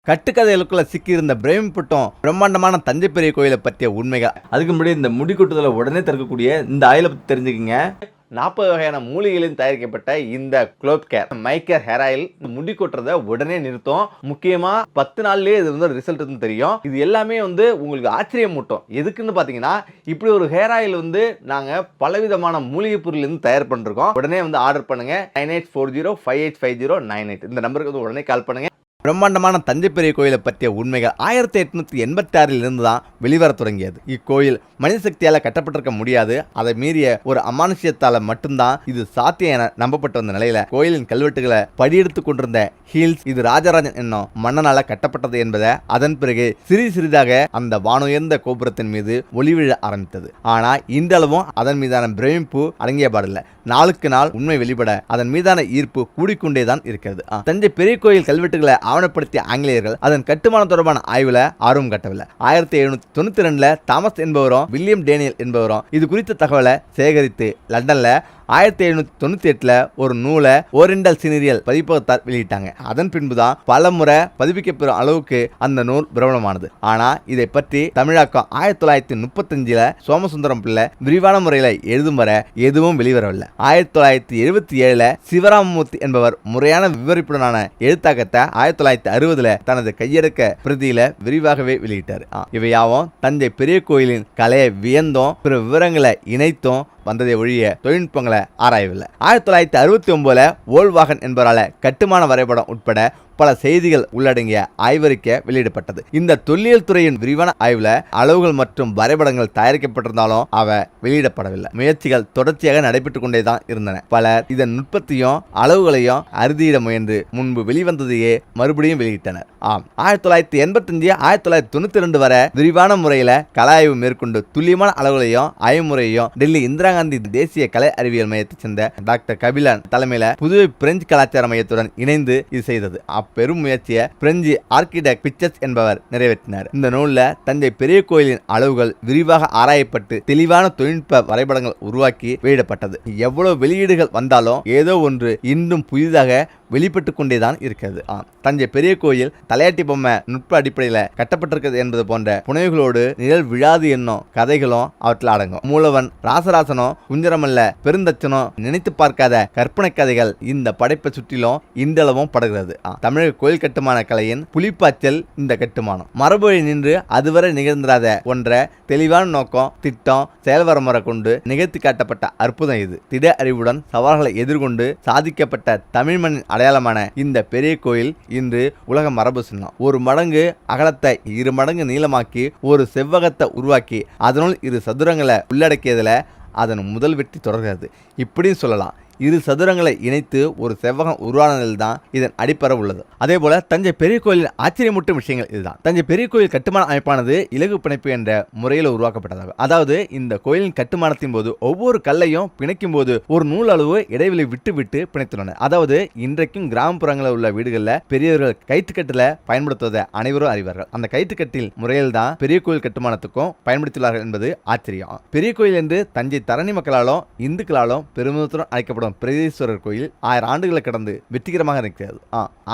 கட்டுக்கதைகளுக்குள்ள சிக்கியிருந்த பிரேமிப்பட்டம் பிரம்மாண்டமான தஞ்சை பெரிய கோயிலை பற்றிய உண்மைகள். அதுக்கு முன்னாடி இந்த முடி கொட்டுதலை உடனே தடுக்கக்கூடிய இந்த ஆயிலை பற்றி தெரிஞ்சுக்கிங்க. 40 வகையான மூலிகைகளில் தயாரிக்கப்பட்ட இந்த குளோப் கேர் மைக்கர் ஹேர் ஆயில் முடி கொட்டுறதை உடனே நிறுத்தும். முக்கியமா 10 நாள்லயே இது வந்து ரிசல்ட் தெரியும். இது எல்லாமே உங்களுக்கு ஆச்சரியம் மூட்டும். எதுக்குன்னு பாத்தீங்கன்னா, இப்படி ஒரு ஹேர் ஆயில் நாங்க பலவிதமான மூலிகை பொருளிலிருந்து தயார் பண்ணிருக்கோம். உடனே ஆர்டர் பண்ணுங்க. 9840585098 இந்த நம்பருக்கு உடனே கால் பண்ணுங்க. பிரம்மாண்டமான தஞ்சை பெரிய கோயிலை பற்றிய உண்மைகள் 1886 இருந்து தான் வெளிவர தொடங்கியது. இக்கோயில் மனித சக்தியால் கட்டப்பட்டிருக்க முடியாது. அதை மீறிய ஒரு அமானுஷ்யத்தால மட்டும்தான் இது சாத்தியம் என நம்பப்பட்டு வந்த நிலையில கோயிலின் கல்வெட்டுகளை படியெடுத்து கொண்டிருந்த ஹீல்ஸ் இது ராஜராஜன் என்னும் மன்னனால கட்டப்பட்டது என்பதை அதன் பிறகு சிறிதாக அந்த வானுயர்ந்த கோபுரத்தின் மீது ஒளிவிழ ஆரம்பித்தது. ஆனா இன்றளவும் அதன் மீதான பிரமிப்பு அடங்கிய பாடில்லை. நாளுக்கு நாள் உண்மை வெளிப்பட அதன் மீதான ஈர்ப்பு கூடிக்கொண்டேதான் இருக்கிறது. தஞ்சை பெரிய கோயில் கல்வெட்டுகளை ஆவணப்படுத்திய ஆங்கிலேயர்கள் அதன் கட்டுமானம் தொடர்பான ஆய்வுல ஆர்வம் காட்டவில்லை. 1792 தாமஸ் என்பவரும் வில்லியம் டேனியல் என்பவரும் இது குறித்த தகவலை சேகரித்து லண்டன்ல 1798 ஒரு நூலை ஓரியண்டல் சீனியல் பதிப்பகத்தார் வெளியிட்டாங்க. அதன் பின்புதான் பல முறை பதிப்பிக்கப்பெறும் அளவுக்கு அந்த நூல் பிரபலமானது. ஆனா இதை பற்றி தமிழாக்கம் 1935 சோமசுந்தரம் பிள்ளை விரிவான முறையில எழுதும் வரை எதுவும் வெளிவரவில்லை. 1977 சிவராமமூர்த்தி என்பவர் முறையான விவரிப்புடனான எழுத்தாக்கத்தை 1960 தனது கையடக்க பிரதியில விரிவாகவே வெளியிட்டார். இவையாவும் தஞ்சை பெரிய கோயிலின் கலையை வியந்தோம், பிற விவரங்களை இணைத்தோம் வந்ததை ஒழிய தொழில்நுட்பங்களை ஆராயவில்லை. 1969 ஓல்வாகன் என்பவரால கட்டுமான வரைபடம் உட்பட பல செய்திகள் உள்ளடங்கிய ஆய்வறிக்கை வெளியிடப்பட்டது. இந்த தொல்லியல் துறையின் விரிவான ஆய்வுல அளவுகள் மற்றும் வரைபடங்கள் தயாரிக்கப்பட்டிருந்தாலும் அவை வெளியிடப்படவில்லை. முயற்சிகள் தொடர்ச்சியாக நடைபெற்றுக் கொண்டேதான் இருந்தன. பலர் இதன் நுட்பத்தையும் அளவுகளையும் அறுதியிட முயன்று முன்பு வெளிவந்ததையே மறுபடியும் வெளியிட்டனர். 1985 1992 வரை விரிவான முறையில கலை ஆய்வு மேற்கொண்டு துல்லியமான அளவுகளையும் ஆய்வுமுறையையும் டெல்லி இந்திரா காந்தி தேசிய கலை அறிவியல் மையத்தை சேர்ந்த டாக்டர் கபிலன் தலைமையில புதுவை பிரெஞ்சு கலாச்சார மையத்துடன் இணைந்து இது செய்தது. பெரும் முயற்சியை பிரெஞ்சு ஆர்கிடெக்ட் பிச்சர்ஸ் என்பவர் நிறைவேற்றினார். இந்த நூல்ல தஞ்சை பெரிய கோயிலின் அளவுகள் விரிவாக ஆராயப்பட்டு தெளிவான தொழில்நுட்ப வரைபடங்கள் உருவாக்கி வெளியிடப்பட்டது. எவ்வளவு வெளியீடுகள் வந்தாலும் ஏதோ ஒன்று இன்னும் புதிதாக வெளிப்பட்டு கொண்டேதான் இருக்கிறது. தஞ்சை பெரிய கோயில் தலையாட்டி பொம்மை நுட்ப அடிப்படையில் கட்டப்பட்டிருக்கிறது என்பது போன்ற புனைவுகளோடு நிழல் விழாது என்னும் கதைகளும் அவற்றில் அடங்கும். மூலவன் ராசராசனோ குஞ்சரமல்ல பெருந்தச்சனோ நினைத்து பார்க்காத கற்பனை கதைகள் இந்த படைப்பை சுற்றிலும் இன்றளவும் படுகிறது. தமிழக கோயில் கட்டுமான கலையின் புலிப்பாய்ச்சல் இந்த கட்டுமானம் மரபொழி நின்று அதுவரை நிகழ்ந்திராத ஒன்றை தெளிவான நோக்கம் திட்டம் செயல்வரமுறை கொண்டு நிகழ்த்தி காட்டப்பட்ட அற்புதம் இது. திட அறிவுடன் சவால்களை எதிர்கொண்டு சாதிக்கப்பட்ட தமிழ் மண்ணின் அடையாளமான இந்த பெரிய கோயில் இன்று உலக மரபு சின்னம். ஒரு மடங்கு அகலத்தை 2 மடங்கு நீளமாக்கி ஒரு செவ்வகத்தை உருவாக்கி அதனுள் 2 சதுரங்களை உள்ளடக்கியதுல அதன் முதல் வெற்றி தொடர்கிறது. இப்படின்னு சொல்லலாம். 2 சதுரங்களை இணைத்து ஒரு செவ்வகம் உருவானதில் தான் இதன் அடிப்படை உள்ளது. அதே போல தஞ்சை பெரிய கோயிலின் ஆச்சரியமூட்டும் விஷயங்கள் இதுதான். தஞ்சை பெரிய கோயில் கட்டுமான அமைப்பானது இலகு பிணைப்பு என்ற முறையில் உருவாக்கப்பட்டதாக. அதாவது இந்த கோயிலின் கட்டுமானத்தின் போது ஒவ்வொரு கல்லையும் பிணைக்கும் போது ஒரு நூல் அளவு இடைவெளி விட்டு விட்டு பிணைத்துள்ளனர். அதாவது இன்றைக்கும் கிராமப்புறங்களில் உள்ள வீடுகளில் பெரியவர்கள் கயிற்றுக்கட்டில பயன்படுத்துவதை அனைவரும் அறிவார்கள். அந்த கயிற்றுக்கட்டில் முறையில் தான் பெரிய கோயில் கட்டுமானத்துக்கும் பயன்படுத்தியுள்ளார்கள் என்பது ஆச்சரியம். பெரிய கோயில் என்று தஞ்சை தரணி மக்களாலும் இந்துக்களாலும் பெருமிதத்துடன் அழைக்கப்படும் பிரதீஸ்வரர் கோயில் 1000 ஆண்டுகளை கடந்து வெற்றிகரமாக இருக்கிறது.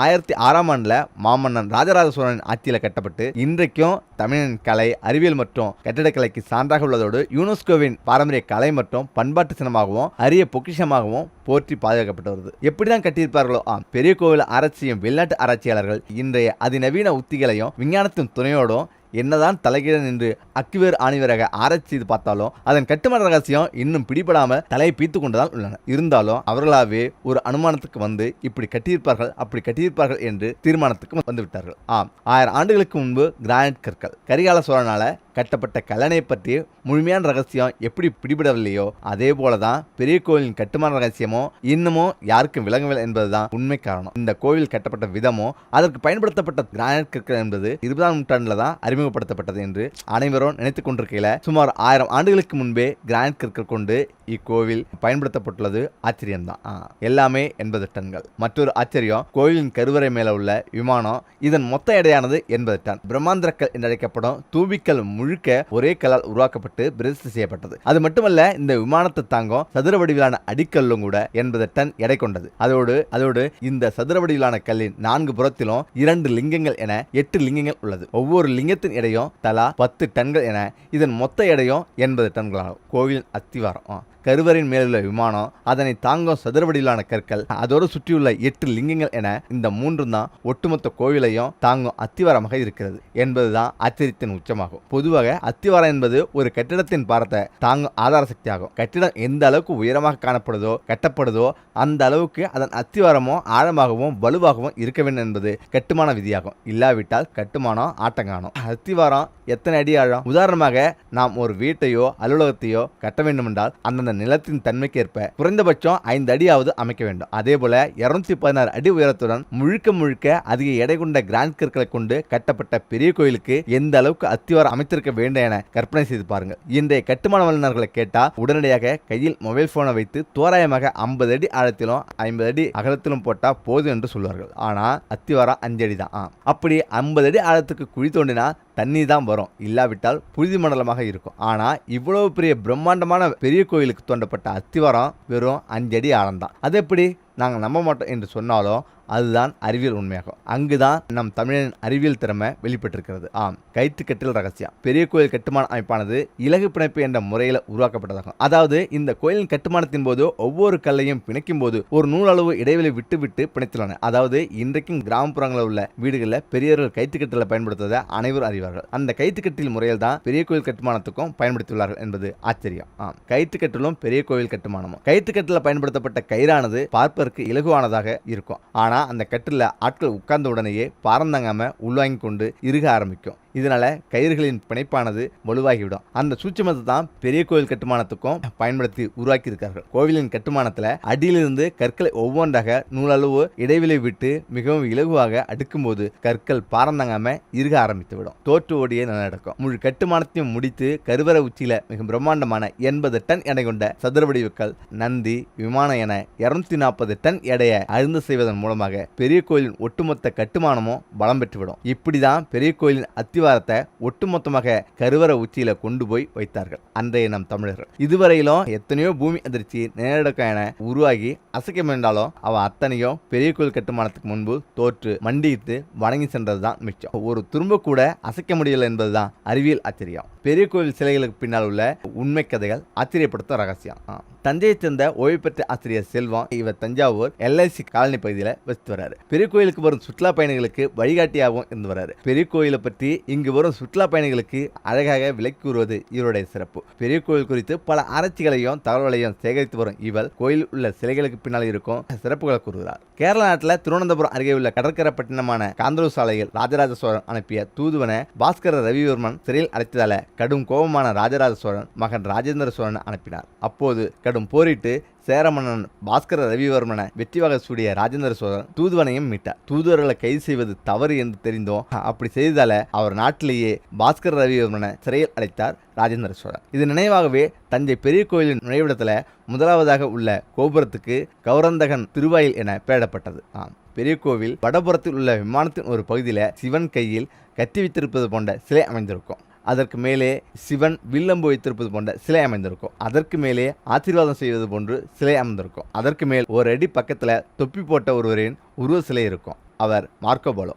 1006ஆம் ஆண்டுல மாமன்னன் ராஜராஜ சோழனின் ஆட்சியில கட்டப்பட்டு இன்றைக்கும் தமிழின் கலை அறிவியல் மற்றும் கட்டிடக்கலைக்கு சான்றாக உள்ளதோடு யுனெஸ்கோவின் பாரம்பரிய கலை மற்றும் பண்பாட்டு சின்னமாகவும் அரிய பொக்கிஷமாகவும் போற்றி பாதுகாக்கப்பட்டு வருது. எப்படிதான் கட்டியிருப்பார்களோ பெரிய கோவில் ஆராய்ச்சியும் வெளிநாட்டு ஆராய்ச்சியாளர்கள் இன்றைய அதிநவீன உத்திகளையும் விஞ்ஞானத்தின் துணையோடும் என்னதான் தலைகீழ நின்று அக்குவேர் ஆணிவராக ஆராய்ச்சி செய்து பார்த்தாலும் அதன் கட்டுமான ரகசியம் இன்னும் பிடிபடாமல் தலையை பீத்து கொண்டுதான் உள்ளன. இருந்தாலும் அவர்களாவே ஒரு அனுமானத்துக்கு வந்து இப்படி கட்டியிருப்பார்கள் அப்படி கட்டியிருப்பார்கள் என்று தீர்மானத்துக்கு வந்துவிட்டார்கள். 1000 ஆண்டுகளுக்கு முன்பு கிரானைட் கற்கள் கரிகால சோழனால கட்டப்பட்ட கல்லணை பற்றி முழுமையான ரகசியம் எப்படி பிடிபடவில்லையோ அதே போலதான் பெரிய கோயிலின் கட்டுமான ரகசியமும் இன்னமும் யாருக்கும் விளங்கவில்லை என்பதுதான் உண்மை காரணம். இந்த கோவில் கட்டப்பட்ட விதமும் அதற்கு பயன்படுத்தப்பட்ட கிரானைட் கற்கள் என்பது 20ஆம் நூற்றாண்டுல தான் அறிமுகப்படுத்தப்பட்டது என்று அனைவரும் நினைத்துக் கொண்டிருக்கையில சுமார் 1000 ஆண்டுகளுக்கு முன்பே கிரானைட் கற்கள் கொண்டு இக்கோவில் பயன்படுத்தப்பட்டுள்ளது ஆச்சரியம்தான். எல்லாமே 80 டன்கள். மற்றொரு ஆச்சரியம், கோயிலின் கருவறை மேல உள்ள விமானம். இதன் மொத்த எடையானது 80 டன். பிரம்மாந்திரக்கல் என்றழைக்கப்படும் தூபிக்கல் முழுக்க ஒரே கல்லால் உருவாக்கப்பட்டு பிரதிஷ்டை செய்யப்பட்டது. அது மட்டுமல்ல, இந்த விமானத்தை தாங்கும் சதுர வடிவிலான அடிக்கல்லும் கூட 80 டன் எடை கொண்டது. அதோடு இந்த சதுர வடிவிலான கல்லின் 4 புறத்திலும் 2 லிங்கங்கள் என 8 லிங்கங்கள் உள்ளது. ஒவ்வொரு லிங்கத்தின் எடையும் தலா 10 டன்கள் என இதன் மொத்த எடையும் 80 டன்களாகும். கோவிலின் அஸ்திவாரம், கருவறையின் மேலுள்ள விமானம், அதனை தாங்கும் சதுரவடியிலான கற்கள், அதோடு சுற்றியுள்ள 8 லிங்கங்கள் என இந்த 3 தான் ஒட்டுமொத்த கோவிலையும் தாங்கும் அத்திவாரமாக இருக்கிறது என்பதுதான் ஆச்சரியத்தின் உச்சமாகும். பொதுவாக அத்திவாரம் என்பது ஒரு கட்டிடத்தின் பாரத்தை தாங்கும் ஆதார சக்தி ஆகும். கட்டிடம் எந்த அளவுக்கு உயரமாக கட்டப்படுதோ அந்த அளவுக்கு அதன் அத்திவாரமும் ஆழமாகவும் வலுவாகவும் இருக்க வேண்டும் என்பது கட்டுமான விதியாகும். இல்லாவிட்டால் கட்டுமானம் ஆட்டங்காணும். அத்திவாரம் எத்தனை அடி ஆழம்? உதாரணமாக நாம் ஒரு வீட்டையோ அலுவலகத்தையோ கட்ட வேண்டும் என்றால் அந்தந்த நிலத்தின் தன்மைக்கேற்ப குறைந்தபட்சம் 5 அடியாவது அமைக்க வேண்டும். அதே போல 216 அடி உயரத்துடன் முழுக்க அதிக எடை கொண்ட கிராண்ட் கற்களை கொண்டு கட்டப்பட்ட பெரிய கோயிலுக்கு எந்த அளவுக்கு அத்திவாரம் அமைத்திருக்க வேண்டும் என கற்பனை செய்து பாருங்கள். இன்றைய கட்டுமான வல்லுநர்களை கேட்டா உடனடியாக கையில் மொபைல் போனை வைத்து தோராயமாக 50 அடி ஆழத்திலும் 50 அடி அகலத்திலும் போட்டா போதும் என்று சொல்வார்கள். ஆனா அத்திவாரம் 5 அடி தான். அப்படி 50 அடி ஆழத்துக்கு குழி தோண்டினா தண்ணி தான் வரும், இல்லாவிட்டால் புழுதி மண்டலமாக இருக்கும். ஆனா இவ்வளவு பெரிய பிரம்மாண்டமான பெரிய கோயிலுக்கு தோண்டப்பட்ட அத்திவாரம் வெறும் 5 அடி ஆழம்தான். அது எப்படி நாங்கள் நம்ப மாட்டோம் என்று சொன்னாலும் அதுதான் அறிவியல் உண்மையாகும். அங்குதான் நம் தமிழனின் அறிவியல் திறமை வெளிப்பட்டிருக்கிறது. கயிற்றுக்கட்டில் ரகசியம். பெரிய கோயில் கட்டுமான அமைப்பானது இலகு பிணைப்பு என்ற முறையில் உருவாக்கப்பட்டதாகும். அதாவது இந்த கோயிலின் கட்டுமானத்தின் போது ஒவ்வொரு கல்லையும் பிணைக்கும் போது ஒரு நூலளவு இடைவெளி விட்டு பிணைத்துள்ளன. அதாவது இன்றைக்கும் கிராமப்புறங்களில் உள்ள வீடுகளில் பெரியவர்கள் கயிற்றுக்கட்டில பயன்படுத்துவதை அனைவரும் அறிவார்கள். அந்த கயிற்றுக்கட்டில் முறையில் தான் பெரிய கோயில் கட்டுமானத்துக்கும் பயன்படுத்தியுள்ளார்கள் என்பது ஆச்சரியம். கயிற்றுக்கட்டிலும் பெரிய கோயில் கட்டுமானமும். கயிற்றுக்கட்டில் பயன்படுத்தப்பட்ட கயிறானது பார்ப்பதற்கு இலகுவானதாக இருக்கும். அந்த கட்டில ஆட்கள் உட்கார்ந்த உடனேயே பாரந்தாங்காம உள்வாங்கி கொண்டு இறுக ஆரம்பிக்கும். இதனால கயிறுகளின் பிணைப்பானது வலுவாகிவிடும். அந்த சூட்சுமத்தை தான் பெரிய கோயில் கட்டுமானத்துக்கும் பயன்படுத்தி உருவாக்கி இருக்கார்கள். கோவிலின் கட்டுமானத்துல அடியிலிருந்து கற்களை ஒவ்வொன்றாக நூலளவு இடைவெளி விட்டு மிகவும் இலகுவாக அடுக்கும் போது கற்கள் பாரந்தாங்காம இறுக ஆரம்பித்து விடும். தோற்று ஓடியே நடக்கும். முழு கட்டுமானத்தையும் முடித்து கருவறை உச்சியில மிக பிரம்மாண்டமான 80 டன் எடை கொண்ட சதுர வடிவுக்கல், நந்தி, விமானம் என 240 டன் எடையை அழுந்து செய்வதன் மூலமாக பெரிய கோயிலின் ஒட்டுமொத்த கட்டுமானமும் பலம் பெற்றுவிடும். இப்படிதான் பெரிய கோயிலின் அத்திவாரத்தை ஒட்டுமொத்தமாக கருவறை உச்சியில கொண்டு போய் வைத்தார்கள் அன்றைய நம் தமிழர்கள். இதுவரையிலும் எத்தனையோ பூமி அதிர்ச்சி நிலநடுக்கம் என உருவாகி அசைக்க வேண்டாலும் அவ அத்தனையும் பெரிய கோயில் கட்டுமானத்துக்கு முன்பு தோற்று மண்டியிட்டு வணங்கி சென்றதுதான் மிச்சம். ஒரு துரும்ப கூட அசைக்க முடியல என்பதுதான் அறிவியல் ஆச்சரியம். பெரிய கோயில் சிலைகளுக்கு பின்னால் உள்ள உண்மை கதைகள் ஆச்சரியப்படுத்தும் ரகசியம். தஞ்சையை சேர்ந்த ஓய்வு பெற்ற ஆசிரியர் செல்வம் இவர் தஞ்சாவூர் LIC காலனி பகுதியில் வசித்து வர்றாரு. பெரிய கோயிலுக்கு வரும் சுற்றுலா பயணிகளுக்கு வழிகாட்டியாகவும் இருந்து வர்றாரு. பெரிய கோயிலை பற்றி இங்கு வரும் சுற்றுலா பயணிகளுக்கு அழகாக விளக்கி கூறுவது இவருடைய சிறப்பு. பெரிய கோயில் குறித்து பல ஆராய்ச்சிகளையும் தகவல்களையும் சேகரித்து வரும் இவர் கோயில் உள்ள சிலைகளுக்கு பின்னால் இருக்கும் சிறப்புகளை கூறுகிறார். கேரள நாட்டில் திருவனந்தபுரம் அருகே உள்ள கடற்கரை பட்டினமான காந்தலூர் சாலையில் ராஜராஜ சோழன் அனுப்பிய தூதுவனை பாஸ்கர ரவிவர்மன் சிறையில் அடைத்ததால கடும் கோபமான ராஜராஜ சோழன் மகன் ராஜேந்திர சோழன் அனுப்பினார். அப்போது கடும் போரிட்டு சேர மன்னன் பாஸ்கர ரவிவர்மனை வெற்றிவாக சூடிய ராஜேந்திர சோழன் தூதுவனையும் மீட்டார். தூதுவர்களை கைது செய்வது தவறு என்று தெரிந்தோம். அப்படி செய்ததால அவர் நாட்டிலேயே பாஸ்கர ரவிவர்மனை சிறையில் அடைத்தார் ராஜேந்திர சோழன். இது நினைவாகவே தஞ்சை பெரிய கோயிலின் நுழைவிடத்துல முதலாவதாக உள்ள கோபுரத்துக்கு கௌரந்தகன் திருவாயில் என பெயரிடப்பட்டது. பெரிய கோவில் வடபுறத்தில் உள்ள விமானத்தின் ஒரு பகுதியில் சிவன் கையில் கத்தி வைத்திருப்பது போன்ற சிலை அமைந்திருக்கும். அதற்கு மேலே சிவன் வில்லம்பு வைத்திருப்பது போன்ற சிலை அமைந்திருக்கும். அதற்கு மேலே ஆசீர்வாதம் செய்வது போன்று சிலை அமைந்திருக்கும். அதற்கு மேல் ஒரு அடி பக்கத்துல தொப்பி போட்ட ஒருவரின் உருவ சிலை இருக்கும். அவர் மார்க்கோ போலோ.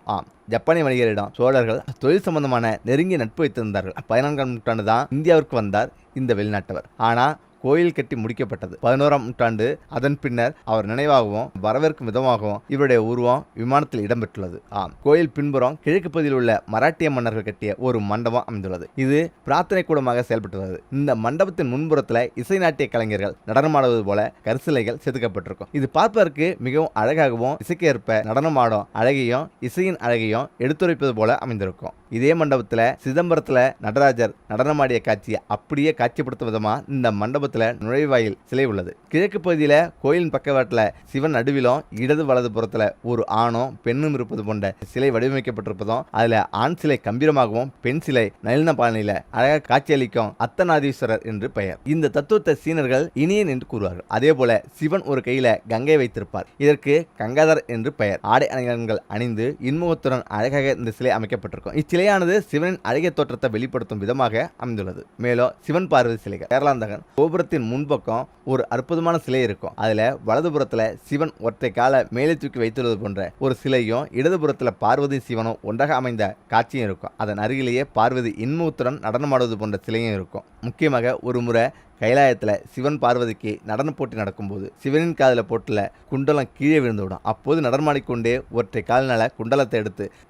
ஜப்பானிய வணிகரிடம் சோழர்கள் தொழில் சம்பந்தமான நெருங்கிய நட்பு வைத்திருந்தார்கள். 14ஆம் நூற்றாண்டு தான் இந்தியாவிற்கு வந்தார் இந்த வெளிநாட்டவர். ஆனா கோயில் கட்டி முடிக்கப்பட்டது 11ஆம் நூற்றாண்டு. அதன் பின்னர் அவர் நினைவாகவும் வரவேற்கும் விதமாகவும் இவருடைய உருவம் விமானத்தில் இடம்பெற்றுள்ளது. கோயில் பின்புறம் கிழக்கு பகுதியில் உள்ள மராட்டிய மன்னர்கள் கட்டிய ஒரு மண்டபம் அமைந்துள்ளது. இது பிரார்த்தனை கூடமாக செயல்பட்டுள்ளது. இந்த மண்டபத்தின் முன்புறத்துல இசை நாட்டிய கலைஞர்கள் நடனமாடுவது போல கருசிலைகள் செதுக்கப்பட்டிருக்கும். இது பார்ப்பதற்கு மிகவும் அழகாகவும் இசைக்கேற்ப நடனமாடும் அழகையும் இசையின் அழகையும் எடுத்துரைப்பது போல அமைந்திருக்கும். இதே மண்டபத்துல சிதம்பரத்துல நடராஜர் நடனமாடிய காட்சியை அப்படியே காட்சிப்படுத்தும் விதமா இந்த மண்டபத்தில் மண்டபத்துல நுழைவாயில் சிலை உள்ளது. கிழக்கு பகுதியில கோயிலின் பக்கவாட்டுல சிவன் நடுவிலும் இடது வலது புறத்துல ஒரு ஆணும் பெண்ணும் இருப்பது போன்ற சிலை வடிவமைக்கப்பட்டிருப்பதும், அதுல ஆண் சிலை கம்பீரமாகவும் பெண் சிலை நளின பாணியில அழகாக காட்சியளிக்கும் அர்த்தநாதீஸ்வரர் என்று பெயர். இந்த தத்துவத்தை சீனர்கள் இனியன் என்று கூறுவார்கள். அதே போல சிவன் ஒரு கையில கங்கை வைத்திருப்பார். இதற்கு கங்காதர் என்று பெயர். ஆடை அணிகலன்கள் அணிந்து இன்முகத்துடன் அழகாக இந்த சிலை அமைக்கப்பட்டிருக்கும். இச்சிலையானது சிவனின் அழகிய தோற்றத்தை வெளிப்படுத்தும் விதமாக அமைந்துள்ளது. மேலும் சிவன் பார்வதி சிலைகள் கேரளாந்தகன் கோபுரத்தின் முன்பக்கம் ஒரு அற்புதமான சிலை இருக்கும். அதுல வலதுபுறத்துல சிவன் ஒற்றை கால மேலே தூக்கி வைத்துள்ளது போன்ற ஒரு சிலையும், இடதுபுறத்துல பார்வதி சிவனும் ஒன்றாக அமைந்த காட்சியும் இருக்கும். அதன் அருகிலேயே பார்வதி இன்முகத்துடன் நடனமாடுவது போன்ற சிலையும் இருக்கும். முக்கியமாக ஒரு முறை கைலாயத்துல சிவன் பார்வதிக்கு நடன போட்டி நடக்கும்போது சிவனின் காதில் போட்டுல குண்டலம் கீழே விழுந்துவிடும். அப்போது நடனமாடிக்கொண்டே ஒற்றை காலினால குண்டலத்தை எடுத்து